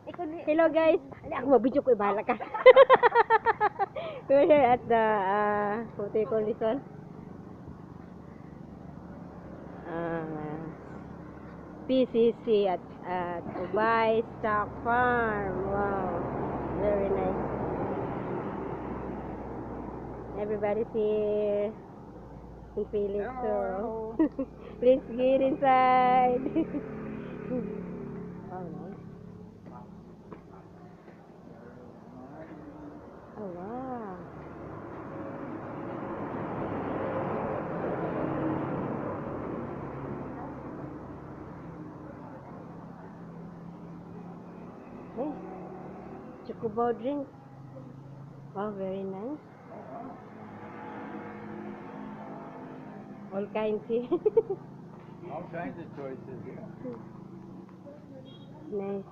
Hello guys. Ako mabidyo ko, bahala ka. We're here at the hotel condition. PCC at UBAY Stock Farm. Wow, very nice. Everybody's here in Philips, so let's get inside. Oh, nice. Oh, wow. Hey, Chocobao drink. Wow, very nice. All kinds here. All kinds of choices, yeah. Nice.